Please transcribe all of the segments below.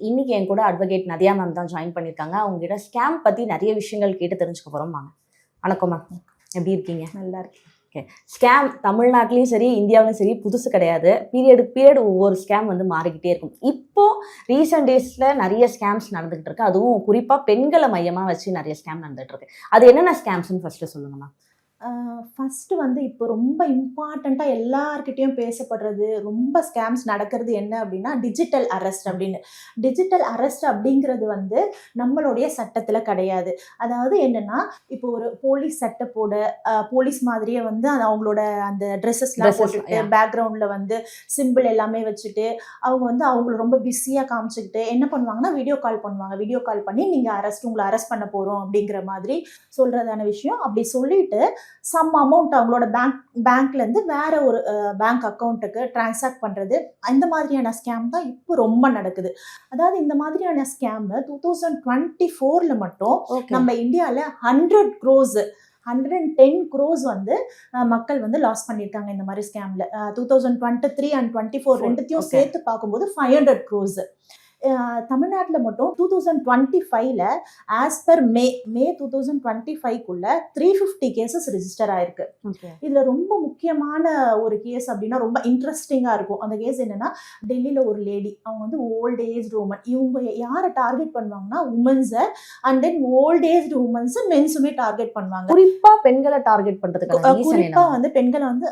இன்னைக்கு என் கூட advocate Nadiya ma'am தான் ஜாயின் பண்ணியிருக்காங்க. அவங்க கிட்ட ஸ்கேம் பத்தி நிறைய விஷயங்கள் கேட்டு தெரிஞ்சுக்க போறோம். வாங்க. வணக்கம் மேம், எப்படி இருக்கீங்க? நல்லா இருக்கு. ஓகே. ஸ்கேம் தமிழ்நாட்டிலையும் சரி இந்தியாவிலும் சரி புதுசு கிடையாது. பீரியட் ஒவ்வொரு ஸ்கேம் வந்து மாறிக்கிட்டே இருக்கும். இப்போ ரீசெண்ட் டேஸ்ல நிறைய ஸ்கேம்ஸ் நடந்துகிட்டு இருக்கு. அதுவும் குறிப்பா பெண்களை மையமா வச்சு நிறைய ஸ்கேம் நடந்துட்டு இருக்கு. அது என்னென்ன ஸ்கேம்ஸ்னு ஃபர்ஸ்ட் சொல்லுங்க மேம். ஃபஸ்ட்டு வந்து இப்போ ரொம்ப இம்பார்ட்டண்ட்டாக எல்லார்கிட்டேயும் பேசப்படுறது, ரொம்ப ஸ்கேம்ஸ் நடக்கிறது என்ன அப்படின்னா, டிஜிட்டல் அரெஸ்ட் அப்படின்னு. டிஜிட்டல் அரெஸ்ட் அப்படிங்கிறது வந்து நம்மளுடைய சட்டத்தில் கிடையாது. அதாவது என்னென்னா, இப்போ ஒரு போலீஸ் செட்டப்போட போலீஸ் மாதிரியே வந்து அவங்களோட அந்த ட்ரெஸ்ஸஸ்லாம் போட்டுட்டு, பேக்ரவுண்டில் வந்து சிம்பிள் எல்லாமே வச்சுட்டு, அவங்க வந்து அவங்கள ரொம்ப பிஸியாக காமிச்சிக்கிட்டு என்ன பண்ணுவாங்கன்னா, வீடியோ கால் பண்ணுவாங்க. வீடியோ கால் பண்ணி நீங்கள் உங்களை அரெஸ்ட் பண்ண போகிறோம் அப்படிங்கிற மாதிரி சொல்கிறதான விஷயம். அப்படி சொல்லிட்டு சம் அமௌண்ட் அவங்களோட பேங்க்லேருந்து வேற ஒரு பேங்க் அக்கௌண்ட்டுக்கு டிரான்சாக்ட் பண்ணுறது, இந்த மாதிரியான ஸ்கேம் தான் இப்போ ரொம்ப நடக்குது. அதாவது இந்த மாதிரியான ஸ்கேம் 2024 மட்டும் நம்ம இந்தியாவில் 110 crores வந்து மக்கள் வந்து லாஸ் பண்ணியிருக்காங்க இந்த மாதிரி ஸ்கேம்ல. 2023 and 24 ரெண்டுத்தையும் சேர்த்து பார்க்கும்போது 500 crores. தமிழ்நாட்டில் மட்டும் 2025ல ஆஸ் பர் மே 2025க்குள்ள 350 கேசஸ் ரிஜிஸ்டர் ஆயிருக்கு. இதுல ரொம்ப முக்கியமான ஒரு கேஸ் அப்படின்னா ரொம்ப இன்ட்ரெஸ்டிங்கா இருக்கும். அந்த கேஸ் என்னன்னா, டெல்லியில ஒரு லேடி, அவங்க வந்து ஓல்ட் ஏஜ் உமன். இவங்க யாரை டார்கெட் பண்ணுவாங்கன்னா, உமன்ஸை and then old age womens மென்ஸுமே டார்கெட் பண்ணுவாங்க. குறிப்பா பெண்களை டார்கெட் பண்றதுக்கு குறிப்பா வந்து பெண்களை வந்து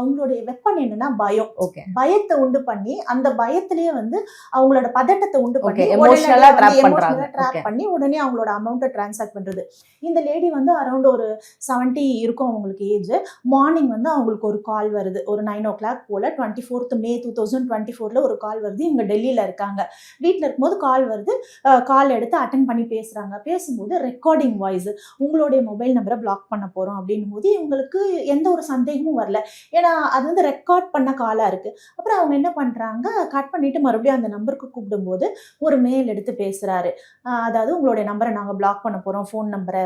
அவங்களுடைய வெப்பன் என்னன்னா பயம். பயத்தை உண்டு பண்ணி அந்த பயத்திலேயே வந்து அவங்களோட பதட்டத்தை உண்டு பண்ணி ட்ராப் பண்ணி உடனே அவங்களோட அமௌண்ட்டை டிரான்சாக்ட் பண்றது. இந்த லேடி வந்து அரௌண்ட் ஒரு 70 இருக்கும் அவங்களுக்கு ஏஜ். மார்னிங் வந்து அவங்களுக்கு ஒரு கால் வருது, ஒரு 9 o'clock போல. 24th May 2024ல ஒரு கால் வருது. இவங்க டெல்லியில இருக்காங்க. வீட்டில் இருக்கும்போது கால் வருது. கால் எடுத்து அட்டன் பண்ணி பேசுறாங்க. பேசும்போது ரெக்கார்டிங் வாய்ஸ், உங்களுடைய மொபைல் நம்பரை பிளாக் பண்ண போறோம் அப்படின்னும் போது இவங்களுக்கு எந்த ஒரு சந்தேகமும் வரல. ஏன்னா அது வந்து ரெக்கார்ட் பண்ண காலா இருக்கு. அப்புறம் அவங்க என்ன பண்றாங்க, கட் பண்ணிட்டு மறுபடியும் அந்த நம்பருக்கு கூப்பிடும்போது ஒரு மெயில் எடுத்து பேசுறாரு. அதாவது உங்களுடைய நம்பரை நாங்க பிளாக் பண்ண போறோம், ஃபோன் நம்பரை.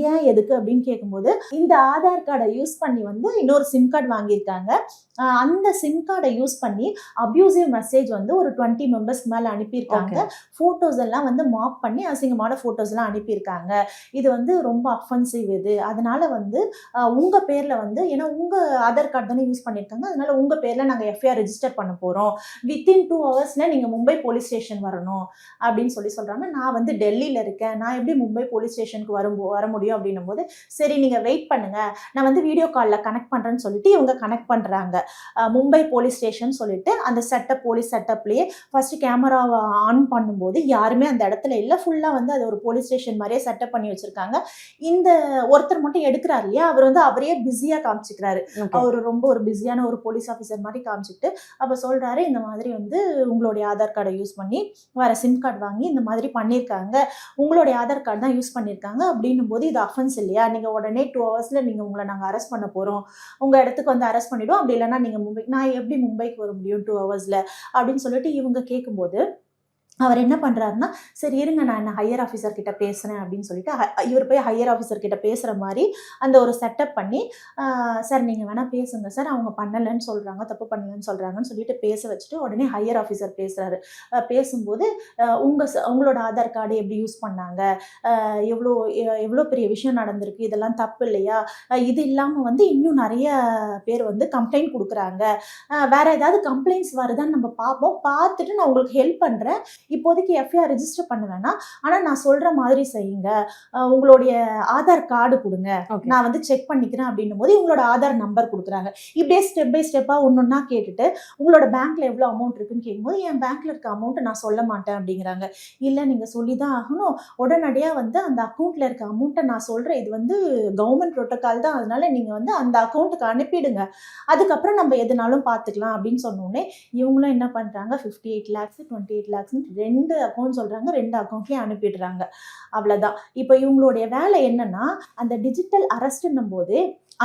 ஏன் எதுக்கு அப்படின்னு கேட்கும்போது, இந்த ஆதார் கார்டை யூஸ் பண்ணி வந்து இன்னொரு சிம் கார்டு வாங்கியிருக்காங்க. அந்த சிம் கார்டை யூஸ் பண்ணி அப்யூசிவ் மெசேஜ் வந்து ஒரு 20 மெம்பர்ஸ்க்கு மேலே அனுப்பியிருக்காங்க. ஃபோட்டோஸ் எல்லாம் வந்து மாப் பண்ணி அசிங்கமான ஃபோட்டோஸ் எல்லாம் அனுப்பியிருக்காங்க. இது வந்து ரொம்ப அஃபென்சிவ். இது அதனால வந்து உங்கள் பேரில் வந்து, ஏன்னா உங்கள் ஆதார் கார்டு தானே யூஸ் பண்ணியிருக்காங்க, அதனால உங்கள் பேரில் நாங்கள் எஃப்ஐஆர் ரெஜிஸ்டர் பண்ண போகிறோம். வித்தின் 2 hours நீங்கள் மும்பை போலீஸ் ஸ்டேஷன் வரணும் அப்படின்னு சொல்கிறாங்க. நான் வந்து டெல்லியில் இருக்கேன், நான் எப்படி மும்பை போலீஸ் ஸ்டேஷனுக்கு வர முடியும் அப்படின்னும் போது, சரி நீங்கள் வெயிட் பண்ணுங்க, நான் வந்து வீடியோ காலில் கனெக்ட் பண்ணுறேன்னு சொல்லிட்டு இவங்க கனெக்ட் பண்ணுறாங்க. மும்பை போலீஸ் ஸ்டேஷன் சொல்லிட்டு அந்த போலீஸ் செட்டப்லேயே ஃபர்ஸ்ட் கேமராவை ஆன் பண்ணும்போது யாருமே அந்த இடத்துல இல்லை. ஃபுல்லாக வந்து அது ஒரு போலீஸ் ஸ்டேஷன் மாதிரியே செட்டப் பண்ணி வச்சிருக்காங்க. இந்த ஒருத்தர் மட்டும் எடுக்கிறாரு இல்லையா, அவர் வந்து அவரே பிஸியாக காமிச்சிக்கிறாரு. அவர் ரொம்ப ஒரு பிஸியான ஒரு போலீஸ் ஆஃபீஸர் மாதிரி காமிச்சிக்கிட்டு அப்போ சொல்கிறாரு, இந்த மாதிரி வந்து உங்களுடைய ஆதார் கார்டை யூஸ் பண்ணி வேற சிம் கார்டு வாங்கி இந்த மாதிரி பண்ணியிருக்காங்க, உங்களுடைய ஆதார் கார்டு தான் யூஸ் பண்ணியிருக்காங்க அப்படின்னும் போது இது அஃபென்ஸ் இல்லையா, நீங்கள் உடனே 2 hours உங்களை நாங்கள் அரெஸ்ட் பண்ண போகிறோம், உங்கள் இடத்துக்கு வந்து அரெஸ்ட் பண்ணிவிடுவோம், அப்படி இல்லைன்னா நீங்கள் நான் எப்படி மும்பைக்கு வர முடியும் 2 hours அப்படின்னு சொல்லிட்டு இவங்க கேட்கும்போது அவர் என்ன பண்ணுறாருன்னா, சரி இருங்க நான் என்ன ஹையர் ஆஃபீஸர் கிட்ட பேசுகிறேன் அப்படின்னு சொல்லிட்டு இவர் போய் ஹையர் ஆஃபீஸர் கிட்ட பேசுகிற மாதிரி அந்த ஒரு செட்டப் பண்ணி, சார் நீங்கள் வேணால் பேசுங்க சார், அவங்க பண்ணலைன்னு சொல்கிறாங்க, தப்பு பண்ணலைன்னு சொல்கிறாங்கன்னு சொல்லிட்டு பேச வச்சுட்டு உடனே ஹையர் ஆஃபீஸர் பேசுகிறாரு. பேசும்போது உங்களோட ஆதார் கார்டு எப்படி யூஸ் பண்ணாங்க, எவ்வளோ பெரிய விஷயம் நடந்திருக்கு, இதெல்லாம் தப்பு இல்லையா, இது இல்லாமல் வந்து இன்னும் நிறைய பேர் வந்து கம்ப்ளைண்ட் கொடுக்குறாங்க, வேற ஏதாவது கம்ப்ளைண்ட்ஸ் வருதான்னு நம்ம பார்ப்போம், பார்த்துட்டு நான் உங்களுக்கு ஹெல்ப் பண்ணுறேன், இப்போதைக்கு எஃப்ஐஆர் ரெஜிஸ்டர் பண்ண வேணாம், ஆனால் நான் சொல்கிற மாதிரி செய்யுங்க, உங்களுடைய ஆதார் கார்டு கொடுங்க, நான் வந்து செக் பண்ணிக்கிறேன் அப்படின்னும் போது இவங்களோட ஆதார் நம்பர் கொடுக்குறாங்க. இப்படியே ஸ்டெப் பை ஸ்டெப்பாக ஒன்றா கேட்டுட்டு உங்களோட பேங்க்கில் எவ்வளோ அமௌண்ட் இருக்குன்னு கேட்கும்போது, என் பேங்க்கில் இருக்க அமௌண்ட்டை நான் சொல்ல மாட்டேன் அப்படிங்கிறாங்க. இல்லை நீங்கள் சொல்லி தான் ஆகணும், உடனடியாக வந்து அந்த அக்கௌண்ட்டில் இருக்க அமௌண்ட்டை நான் சொல்கிறேன், இது வந்து கவர்மெண்ட் ப்ரோட்டோக்கால் தான், அதனால நீங்கள் வந்து அந்த அக்கௌண்ட்டுக்கு அனுப்பிடுங்க, அதுக்கப்புறம் நம்ம எதுனாலும் பார்த்துக்கலாம் அப்படின்னு சொன்னோடனே இவங்களும் என்ன பண்ணுறாங்க, 58 lakhs 28 lakhs 2 அக்கௌண்ட் சொல்கிறாங்க, 2 அக்கௌண்ட்லேயும் அனுப்பிடுறாங்க. அவ்வளோதான். இப்போ இவங்களுடைய வேலை என்னன்னா, அந்த டிஜிட்டல் அரெஸ்ட்னும் போது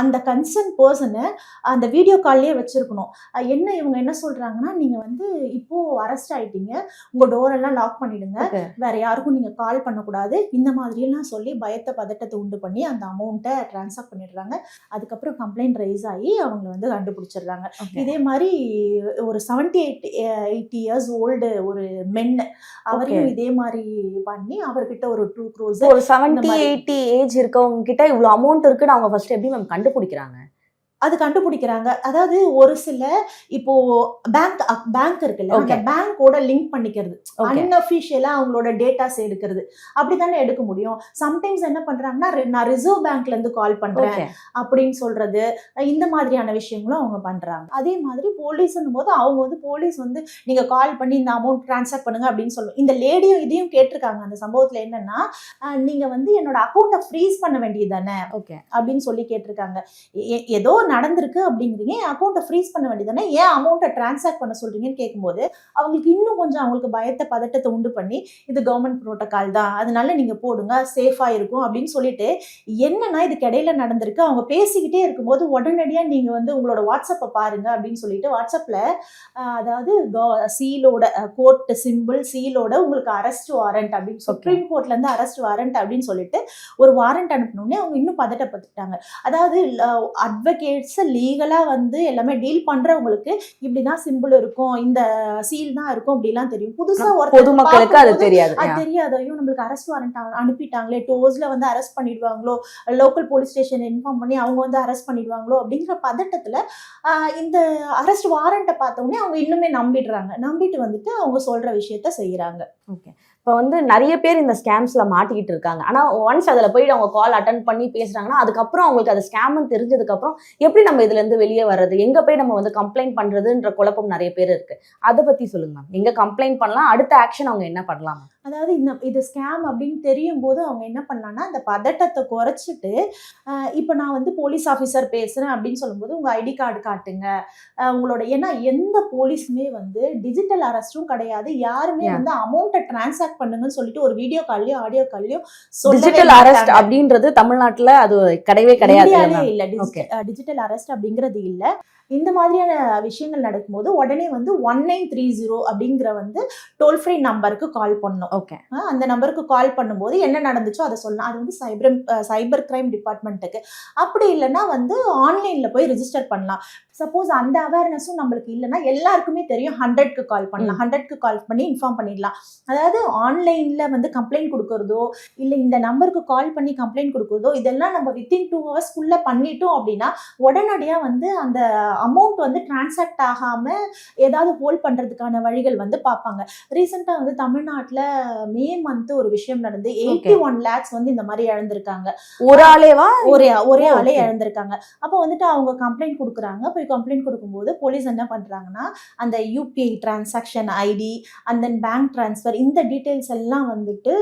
அந்த கன்சர்ன் பர்சனை அந்த வீடியோ கால்லயே வச்சிருக்கணும். என்ன இவங்க என்ன சொல்றாங்கன்னா, நீங்க வந்து இப்போ அரெஸ்ட் ஆயிட்டீங்க, உங்க டோர் எல்லாம் லாக் பண்ணிடுங்க, வேற யாருக்கும் நீங்க கால் பண்ணக்கூடாது, இந்த மாதிரி எல்லாம் சொல்லி பயத்தை பதட்டத்தை உண்டு பண்ணி அந்த அமௌண்ட்டை டிரான்ஸ்ஃபர் பண்ணிடுறாங்க. அதுக்கப்புறம் கம்ப்ளைண்ட் ரைஸ் ஆகி அவங்க வந்து கண்டுபிடிச்சிடுறாங்க. இதே மாதிரி ஒரு 78-80 இயர்ஸ் ஓல்டு ஒரு மென், அவரையும் இதே மாதிரி பண்ணி அவர்கிட்ட ஒரு 2 crores. ஒரு 70-80 ஏஜ் இருக்கவங்க கிட்ட இவ்வளவு அமௌண்ட் இருக்குன்னு அவங்க ஃபர்ஸ்ட் எப்படி மேம் கண்டுபிடிக்கிறாங்க? அது கண்டுபிடிக்கிறாங்க. அதாவது ஒரு சில இப்போ பேங்க் இருக்குல்ல, அந்த பேங்கோட லிங்க் பண்ணிக்கிறது, அன்அஃபிஷியலா அவங்களோட டேட்டாஸ் எடுக்கிறது, அப்படித்தானே எடுக்க முடியும். சம்டைம்ஸ் என்ன பண்றாங்கன்னா, நான் ரிசர்வ் பேங்க்ல இருந்து கால் பண்றேன் அப்படின்னு சொல்றது, இந்த மாதிரியான விஷயங்களும் அவங்க பண்றாங்க. அதே மாதிரி போலீஸ்னும் போது அவங்க வந்து போலீஸ் வந்து நீங்க கால் பண்ணி இந்த அமௌண்ட் டிரான்ஸ்ஃபர் பண்ணுங்க அப்படின்னு சொல்லுவோம். இந்த லேடியும் இதையும் கேட்டிருக்காங்க. அந்த சம்பவத்துல என்னன்னா, நீங்க வந்து என்னோட அக்கௌண்ட்டை ஃப்ரீஸ் பண்ண வேண்டியது தானே அப்படின்னு சொல்லி கேட்டிருக்காங்க. ஏதோ நடந்திருக்கு அப்படிங்கிறீங்க, அக்கௌண்ட்டை ஃப்ரீஸ் பண்ண வேண்டியதானே, ஏன் அமௌண்ட்டை டிரான்ஸ்ஃபர் பண்ண சொல்றீங்கன்னு கேட்கும்போது அவங்களுக்கு இன்னும் கொஞ்சம் அவங்களுக்கு பயத்தை பதட்டத்தை உண்டு பண்ணி, இது கவர்மெண்ட் புரோட்டோகால் தான், அதனால நீங்க போடுங்க, சேஃபா இருக்கும் அப்படின்னு சொல்லிட்டு, என்னன்னா இதுக்கு இடையில நடந்திருக்கு, அவங்க பேசிக்கிட்டே இருக்கும்போது உடனடியாக நீங்க வந்து உங்களோட வாட்ஸ்அப்பை பாருங்க அப்படின்னு சொல்லிட்டு வாட்ஸ்அப்ல அதாவது சீலோட கோர்ட் சிம்பிள் சீலோட உங்களுக்கு அரெஸ்ட் வாரண்ட் அப்படின்னு சுப்ரீம் கோர்ட்ல இருந்து அரெஸ்ட் வாரண்ட் அப்படின்னு சொல்லிட்டு ஒரு வாரண்ட் அனுப்பினோடனே அவங்க இன்னும் பதட்டப்பட்டுட்டாங்க. அதாவது அட்வொகேட்ஸ் லீகலா வந்து எல்லாமே டீல் பண்றவங்களுக்கு இப்படிதான் சிம்பிள் இருக்கும், இந்த சீல் தான் இருக்கும் அப்படிலாம் தெரியும். புதுசா ஒரு பொதுமக்களுக்கு அது தெரியாது. ஐயோ நம்மளுக்கு அரெஸ்ட் வாரண்ட் அனுப்பிட்டாங்களே, டோஸ்ல வந்து அரெஸ்ட் பண்ணிடுவாங்களோ, லோக்கல் போலீஸ் ஸ்டேஷன் இன்ஃபார்ம் பண்ணி அவங்க வந்து அரெஸ்ட் பண்ணிடுவாங்களோ அப்படிங்கிற பதட்டத்துல இந்த அரெஸ்ட் வாரண்ட்டை பார்த்தோன்னே அவங்க இன்னுமே நம்பிட்டு வந்துட்டு அவங்க சொல்ற விஷயத்த செய்யறாங்க. ஓகே, இப்போ வந்து நிறைய பேர் இந்த ஸ்கேம்ஸ்ல மாட்டிக்கிட்டு இருக்காங்க. ஆனால் ஒன்ஸ் அதில் போயிட்டு அவங்க கால் அட்டன் பண்ணி பேசுறாங்கன்னா அதுக்கப்புறம் அவங்களுக்கு அது ஸ்கேம்னு தெரிஞ்சதுக்கப்புறம் எப்படி நம்ம இதுல இருந்து வெளியே வர்றது, எங்க போய் நம்ம வந்து கம்ப்ளைண்ட் பண்றதுன்ற குழப்பம் நிறைய பேர் இருக்கு. அதை பத்தி சொல்லுங்க மேம். எங்க கம்ப்ளைண்ட் பண்ணலாம், அடுத்த ஆக்ஷன் அவங்க என்ன பண்ணலாம்? அதாவது இது ஸ்கேம் அப்படின்னு தெரியும் போது அவங்க என்ன பண்ணலாம்னா, அந்த பதட்டத்தை குறைச்சிட்டு, இப்போ நான் வந்து போலீஸ் ஆஃபீஸர் பேசுறேன் அப்படின்னு சொல்லும்போது உங்க ஐடி கார்டு காட்டுங்க, உங்களோட, ஏன்னா எந்த போலீஸுமே வந்து டிஜிட்டல் அரெஸ்டும் கிடையாது, யாருமே வந்து அமௌண்ட்டை டிரான்சாக்ட் பண்ணுங்கன்னு சொல்லிட்டு ஒரு வீடியோ கால்லயோ ஆடியோ கால்லயோ டிஜிட்டல் அரெஸ்ட் அப்படின்றது தமிழ்நாட்டுல அது கிடையவே கிடையாது. இல்ல, டிஜிட்டல் அரெஸ்ட் அப்படிங்கிறது இல்ல. இந்த மாதிரியான விஷயங்கள் நடக்கும்போது உடனே வந்து 1930 அப்படிங்கிற வந்து டோல் ஃப்ரீ நம்பருக்கு கால் பண்ணணும். ஓகே, அந்த நம்பருக்கு கால் பண்ணும்போது என்ன நடந்துச்சோ அதை சொல்லலாம். அது வந்து சைபர் கிரைம் டிபார்ட்மெண்ட்டுக்கு. அப்படி இல்லைன்னா வந்து ஆன்லைன்ல போய் ரிஜிஸ்டர் பண்ணலாம். சப்போஸ் அந்த அவேர்னஸும் நம்மளுக்கு இல்லைன்னா எல்லாருக்குமே தெரியும், 100க்கு கால் பண்ணலாம். 100க்கு கால் பண்ணி இன்ஃபார்ம் பண்ணிடலாம். அதாவது ஆன்லைன்ல வந்து கம்ப்ளைண்ட் கொடுக்கறதோ இல்லை இந்த நம்பருக்கு கால் பண்ணி கம்ப்ளைண்ட் கொடுக்கறதோ இதெல்லாம் நம்ம வித்தின் 2 ஹவர்ஸ்க்குள்ள பண்ணிட்டோம் அப்படின்னா உடனடியாக வந்து அந்த அமௌண்ட் வந்து டிரான்சாக்ட் ஆகாம ஏதாவது ஹோல்ட் பண்றதுக்கான வழிகள் வந்து பார்ப்பாங்க. ரீசெண்டா வந்து தமிழ்நாட்டுல மே மந்த் ஒரு விஷயம் நடந்து 81 lakhs வந்து இந்த மாதிரி இழந்திருக்காங்க. ஒரே ஆளே இழந்திருக்காங்க. அப்போ வந்துட்டு அவங்க கம்ப்ளைண்ட் கொடுக்குறாங்க. போய் கம்ப்ளைண்ட் கொடுக்கும்போது போலீஸ் என்ன பண்றாங்கன்னா, அந்த UPI transaction ID and then bank transfer இந்த டீட்டெயில்ஸ் எல்லாம் வந்துட்டு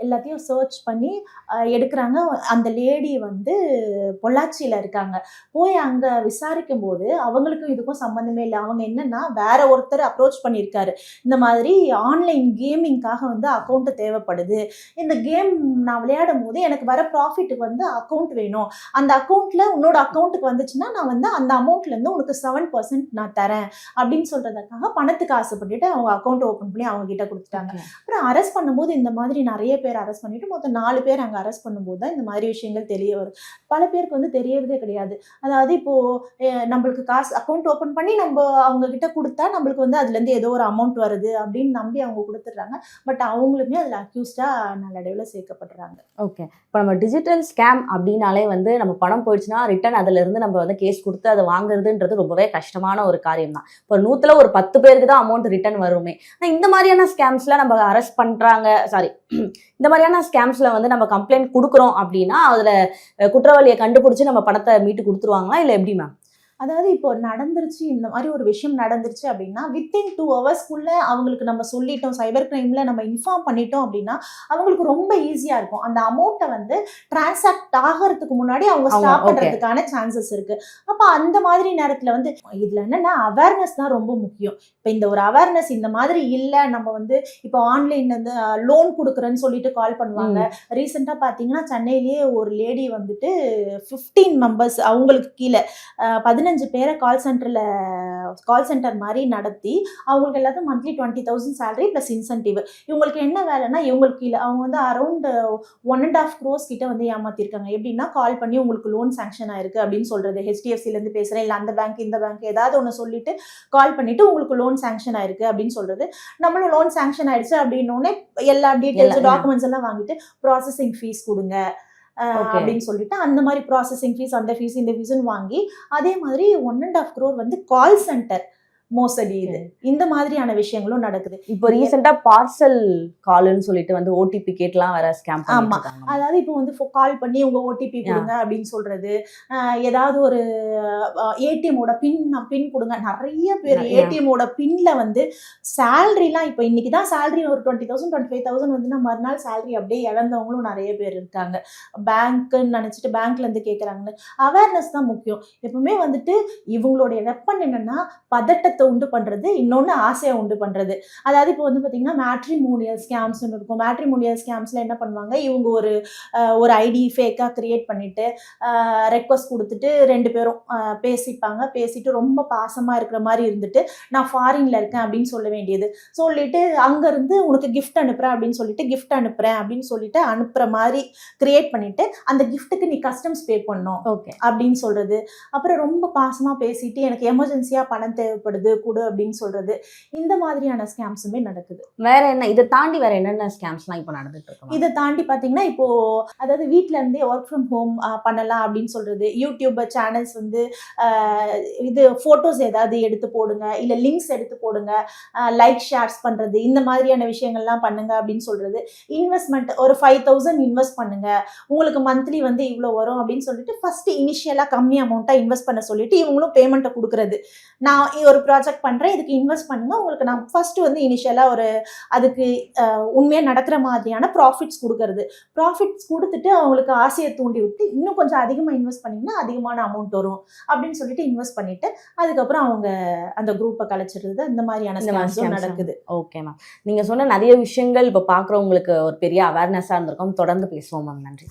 எல்லாத்தையும் சர்ச் பண்ணி எடுக்கிறாங்க. அந்த லேடி வந்து பொள்ளாச்சியில இருக்காங்க. போய் அங்க விசாரிக்கும் போது அவங்களுக்கும் இதுக்கும் சம்பந்தமே இல்லை. அவங்க என்னன்னா வேற ஒருத்தர் அப்ரோச் பண்ணியிருக்காரு, இந்த மாதிரி ஆன்லைன் கேமிங்காக வந்து அக்கௌண்ட் தேவைப்படுது, இந்த கேம் நான் விளையாடும் போது எனக்கு வர ப்ராஃபிட்டுக்கு வந்து அக்கௌண்ட் வேணும், அந்த அக்கௌண்ட்ல உன்னோட அக்கௌண்ட்டுக்கு வந்துச்சுன்னா நான் வந்து அந்த அமௌண்ட்ல இருந்து உனக்கு 7% நான் தரேன் அப்படின்னு சொல்றதுக்காக பணத்துக்கு ஆசைப்பட்டுட்டு அவங்க அக்கௌண்ட் ஓபன் பண்ணி அவங்க கிட்ட கொடுத்துட்டாங்க. அப்புறம் அரெஸ்ட் பண்ணும்போது இந்த மாதிரி நிறைய பேர் அரெஸ்ட் பண்ணிட்டு மொத்தம் 4 பேர் அங்க அரெஸ்ட் பண்ணும்போது தான் இந்த மாதிரி விஷயங்கள் தெரிய வரும். பல பேருக்கு வந்து தெரியறதே கிடையாது. அதாவது இப்போ நம்மளுக்கு காசு அக்கௌண்ட் ஓபன் பண்ணி நம்ம அவங்க கிட்ட கொடுத்தா நம்மளுக்கு வந்து அதுல இருந்து ஏதோ ஒரு அமௌண்ட் வருது அப்படின்னு நம்பி அவங்க கொடுத்துட்றாங்க. பட் அவங்களுமே அதுல அக்யூஸ்டா நல்லடைவில் சேர்க்கப்படுறாங்க. ஓகே, இப்போ நம்ம டிஜிட்டல் ஸ்கேம் அப்படின்னாலே வந்து நம்ம பணம் போயிடுச்சுன்னா ரிட்டர்ன் அதுல இருந்து நம்ம வந்து கேஸ் கொடுத்து அதை வாங்குறதுன்றது ரொம்பவே கஷ்டமான ஒரு காரியம் தான். இப்போ 100ல ஒரு 10 பேருக்கு தான் அமௌண்ட் ரிட்டர்ன் வருமே. இந்த மாதிரியான ஸ்கேம்ஸ்ல நம்ம அரெஸ்ட் பண்றாங்க, இந்த மாதிரியான ஸ்கேம்ஸ்ல வந்து நம்ம கம்ப்ளைண்ட் கொடுக்குறோம் அப்படின்னா அதுல குற்றவாளியை கண்டுபிடிச்சு நம்ம பணத்தை மீட்டு கொடுத்துருவாங்களா இல்லை எப்படி மேம்? அதாவது இப்போ நடந்துருச்சு, இந்த மாதிரி ஒரு விஷயம் நடந்துருச்சு அப்படின்னா வித்தின் 2 ஹவர்ஸ்க்குள்ள அவங்களுக்கு நம்ம சொல்லிட்டோம், சைபர் கிரைம்ல நம்ம இன்ஃபார்ம் பண்ணிட்டோம் அப்படின்னா அவங்களுக்கு ரொம்ப ஈஸியா இருக்கும். அந்த அமௌண்ட்டை வந்து டிரான்சாக்ட் ஆகிறதுக்கு முன்னாடி அவங்க ஸ்டாப் பண்றதுக்கான சான்சஸ் இருக்கு. அப்ப அந்த மாதிரி நேரத்துல வந்து இதுல என்னன்னா அவேர்னஸ் தான் ரொம்ப முக்கியம். இப்ப இந்த ஒரு அவேர்னஸ் இந்த மாதிரி இல்ல, நம்ம வந்து இப்போ ஆன்லைன்ல இருந்து லோன் கொடுக்குறேன்னு சொல்லிட்டு கால் பண்ணுவாங்க. ரீசெண்டா பாத்தீங்கன்னா சென்னையிலேயே ஒரு லேடி வந்துட்டு 15 மெம்பர்ஸ் அவங்களுக்கு கீழே 15 பேரை கால் சென்டர் மாதிரி நடத்தி அவங்களுக்கு எல்லாத்தையும் மந்த்லி 20,000 சேலரி பிளஸ் இன்சென்டிவ். இவங்களுக்கு என்ன வேலைன்னா இவங்களுக்கு கீழே அவங்க வந்து அரௌண்ட் 1.5 crores கிட்ட வந்து ஏமாத்திருக்காங்க. எப்படின்னா கால் பண்ணி உங்களுக்கு லோன் சாங்ஷன் ஆயிருக்கு அப்படின்னு சொல்றது, ஹெச்டிஎஃப்சில இருந்து பேசுறேன், இல்லை அந்த பேங்க் இந்த பேங்க் ஏதாவது ஒன்று சொல்லிட்டு கால் பண்ணிட்டு உங்களுக்கு லோன் சாங்ஷன் ஆயிருக்கு அப்படின்னு சொல்றது. நம்மளும் லோன் சாங்ஷன் ஆயிடுச்சு அப்படின்னோடனே எல்லா டீடைல்ஸ் டாக்குமெண்ட்ஸ் எல்லாம் வாங்கிட்டு ப்ராசஸிங் ஃபீஸ் கொடுங்க அப்படின்னு சொல்லிட்டு அந்த மாதிரி ப்ராசஸிங் ஃபீஸ், அந்த ஃபீஸ், இந்த ஃபீஸ்ன்னு வாங்கி அதே மாதிரி 1.5 crore வந்து கால் சென்டர் மோசடி. இது இந்த மாதிரியான விஷயங்களும் நடக்குது. இப்போ ரீசெண்டா பார்சல் கால்னு சொல்லிட்டு வந்து ஓடிபி கேட்லாம் வர ஸ்கேம். ஆமா, அதாவது இப்போ வந்து கால் பண்ணி உங்க ஓடிபி கொடுங்க அப்படின்னு சொல்றது, ஏதாவது ஒரு ஏடிஎமோட பின் கொடுங்க. நிறைய பேர் ஏடிஎமோட பின்ல வந்து சேலரிலாம் இப்போ இன்னைக்கு தான் சேலரி ஒரு 20,000 25,000 வந்து மறுநாள் சேலரி அப்படியே இழந்தவங்களும் நிறைய பேர் இருக்காங்க. பேங்க்னு நினைச்சிட்டு பேங்க்ல இருந்து கேட்கறாங்கன்னு. அவேர்னஸ் தான் முக்கியம். எப்பவுமே வந்துட்டு இவங்களுடைய வெப்பன் என்னன்னா பதட்டத்தை உண்டு பண்றது, இன்னொன்னு ஆசையை உண்டு பண்றது. அதாவது இப்போ வந்து பாத்தீங்கன்னா மேட்ரிமோனியல் ஸ்கேம்ஸ் இருக்கும். மேட்ரிமோனியல் ஸ்கேம்ஸ்ல என்ன பண்ணுவாங்க, இவங்க ஒரு ஐடி ஃபேக்கா கிரியேட் பண்ணிட்டு ரெக்வஸ்ட் கொடுத்துட்டு 2 பேரும் பேசிப்பாங்க. பேசிட்டு ரொம்ப பாசமா இருக்கிற மாதிரி இருந்துட்டு நான் ஃபாரின்ல இருக்கேன் அப்படின்னு சொல்ல வேண்டியது, சொல்லிட்டு அங்க இருந்து உனக்கு கிஃப்ட் அனுப்புறேன் அப்படின்னு சொல்லிட்டு கிஃப்ட் அனுப்புறேன் அப்படின்னு சொல்லிட்டு அனுப்புற மாதிரி கிரியேட் பண்ணிட்டு அந்த கிஃப்ட்டுக்கு நீ கஸ்டம்ஸ் பே பண்ணணும் அப்படின்னு சொல்றது. அப்புறம் ரொம்ப பாசமா பேசிட்டு எனக்கு எமர்ஜென்சியா பணம் தேவைப்படுது கொடு அப்படின்னு சொல்றது. இந்த மாதிரியான ஸ்கேம்ஸுமே நடக்குது. வேற என்ன, இதை தாண்டி வேற என்னென்ன ஸ்கேம்ஸ்லாம் இப்போ நடந்துட்டு இருக்கு? இதை தாண்டி பாத்தீங்கன்னா இப்போ அதாவது வீட்ல இருந்தே ஒர்க் ஃப்ரம் ஹோம் பண்ணலாம் அப்படின்னு சொல்றது. யூடியூப் சேனல்ஸ் வந்து இது போட்டோஸ் ஏதாவது எடுத்து போடுங்க, இல்ல லிங்க்ஸ் எடுத்து போடுங்க, லைக் ஷேர்ஸ் பண்றது, இந்த மாதிரியான விஷயங்கள்லாம் பண்ணுங்க அப்படின்னு சொல்றது. இன்வெஸ்ட்மெண்ட் ஒரு 5,000 இன்வெஸ்ட் பண்ணுங்க, உங்களுக்கு மந்த்லி வந்து இவ்வளவு வரும் அப்படின்னு சொல்லிட்டு ஃபர்ஸ்ட் இனிஷியலா கம்மி அமௌண்ட்டா இன்வெஸ்ட் பண்ண சொல்லிட்டு இவங்களும் பேமெண்ட்டை கொடுக்கறது. நான் ஒரு ப்ராஜெக்ட் பண்றேன், இதுக்கு இன்வெஸ்ட் பண்ணுங்க, உங்களுக்கு நான் ஃபர்ஸ்ட் வந்து இனிஷியலா ஒரு அதுக்கு உண்மையா நடக்கிற மாதிரியான ப்ராஃபிட்ஸ் கொடுக்கறது. ப்ராஃபிட்ஸ் கொடுத்துட்டு அவங்களுக்கு ஆசையை தூண்டி விட்டு இன்னும் கொஞ்சம் அதிகமா இன்வெஸ்ட் பண்ணீங்கன்னா அதிகமான அமௌண்ட் வரும் அப்படின்னு சொல்லிட்டு இன்வெஸ்ட் பண்ணிட்டு அதுக்கப்புறம் அவங்க அந்த குரூப்பை கலைச்சிடுறது. இந்த மாதிரியான ஸ்கேம்ஸும் நடக்குது. ஓகே மேம், நீங்க சொன்ன நிறைய விஷயங்கள் இப்போ பார்க்குறவங்களுக்கு ஒரு பெரிய அவேர்னஸா இருந்திருக்கும். தொடர்ந்து பேசுவோம் மேம். நன்றி.